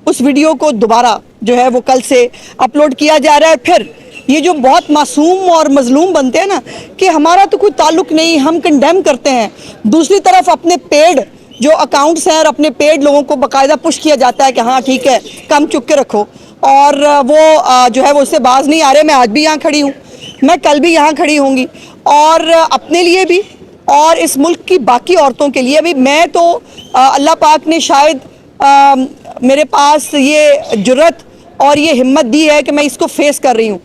उस वीडियो को दोबारा जो है वो कल से अपलोड किया जा रहा है। फिर ये जो बहुत मासूम और मजलूम बनते हैं ना कि हमारा तो कोई ताल्लुक नहीं, हम कंडेम करते हैं, दूसरी तरफ अपने पेड जो अकाउंट्स हैं और अपने पेड लोगों को बाकायदा पुश किया जाता है कि हाँ ठीक है कम चुक के रखो, और वो जो है वो उससे बाज नहीं आ रहे। मैं आज भी यहाँ खड़ी हूँ, मैं कल भी यहाँ खड़ी होंगी, और अपने लिए भी और इस मुल्क की बाकी औरतों के लिए भी। मैं तो अल्लाह पाक ने शायद मेरे पास ये जुर्रत और ये हिम्मत दी है कि मैं इसको फेस कर रही हूँ।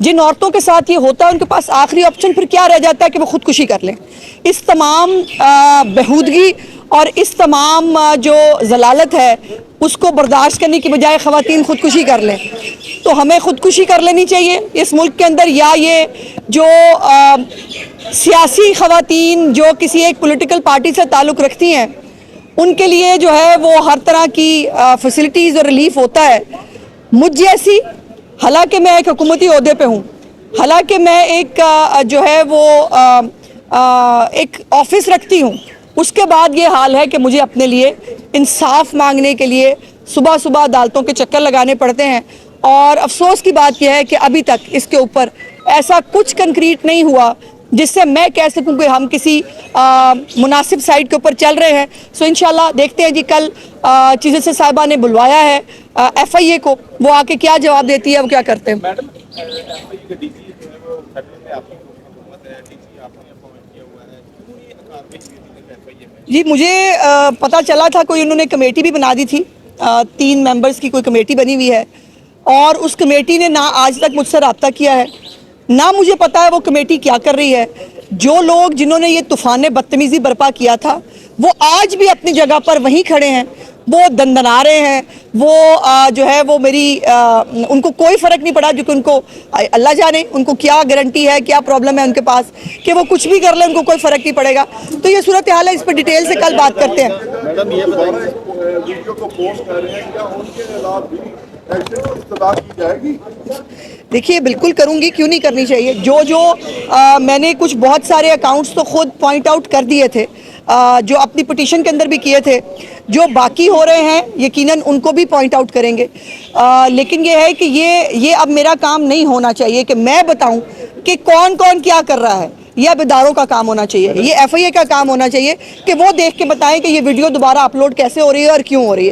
जिन औरतों के साथ ये होता है उनके पास आखिरी ऑप्शन फिर क्या रह जाता है कि वो खुदकुशी कर लें। इस तमाम बेहूदगी और इस तमाम जो जलालत है उसको बर्दाश्त करने की बजाय ख़वातीन खुदकुशी कर लें। तो हमें खुदकुशी कर लेनी चाहिए इस मुल्क के अंदर, या ये जो सियासी ख़वातीन जो किसी एक पॉलिटिकल पार्टी से ताल्लुक़ रखती हैं उनके लिए जो है वो हर तरह की फैसिलिटीज़ और रिलीफ होता है। मुझ जैसी, हालांकि मैं एक हुकूमती ओहदे पे हूँ, हालांकि मैं एक जो है वो एक ऑफिस रखती हूँ, उसके बाद ये हाल है कि मुझे अपने लिए इंसाफ मांगने के लिए सुबह सुबह अदालतों के चक्कर लगाने पड़ते हैं। और अफसोस की बात यह है कि अभी तक इसके ऊपर ऐसा कुछ कंक्रीट नहीं हुआ जिससे मैं कह सकूं कि हम किसी मुनासिब साइड के ऊपर चल रहे हैं। सो इंशाल्लाह देखते हैं जी, कल चीज़ से साहिबा ने बुलवाया है FIA को, वो आके क्या जवाब देती है, वो क्या करते हैं। मैडम, FIA का डीजी जो है वो फेडरल में आपकी हुकूमत है, डीजी आपने अपॉइंट किया हुआ है, क्यों ये कार्रवाई हुई थी FIA में? जी मुझे पता चला था, कोई उन्होंने कमेटी भी बना दी थी, 3 मेंबर्स की कोई कमेटी बनी हुई है, और उस कमेटी ने ना आज तक मुझसे रब्ता किया है, ना मुझे पता है वो कमेटी क्या कर रही है। जो लोग जिन्होंने ये तूफान बदतमीज़ी बर्पा किया था वो आज भी अपनी जगह पर वहीं खड़े हैं, वो दंदना रहे हैं, वो जो है वो मेरी उनको कोई फ़र्क नहीं पड़ा, जो कि उनको अल्लाह जाने उनको क्या गारंटी है, क्या प्रॉब्लम है उनके पास कि वो कुछ भी कर ले उनको कोई फ़र्क नहीं पड़ेगा। तो ये सूरत हाल है, इस पर डिटेल से कल बात करते हैं। मैडम ये बताइए, वीडियो को पोस्ट कर रहे हैं, क्या उनके खिलाफ भी एक्शन इस्तदा की जाएगी? देखिए बिल्कुल करूंगी, क्यों नहीं करनी चाहिए। जो मैंने कुछ बहुत सारे अकाउंट्स तो खुद पॉइंट आउट कर दिए थे, जो अपनी पिटीशन के अंदर भी किए थे, जो बाकी हो रहे हैं यकीनन उनको भी पॉइंट आउट करेंगे। लेकिन ये है कि ये अब मेरा काम नहीं होना चाहिए कि मैं बताऊं कि कौन कौन क्या कर रहा है। ये अब इदारों का काम होना चाहिए, ये FIA का काम होना चाहिए कि वो देख के बताएं कि ये वीडियो दोबारा अपलोड कैसे हो रही है और क्यों हो रही है।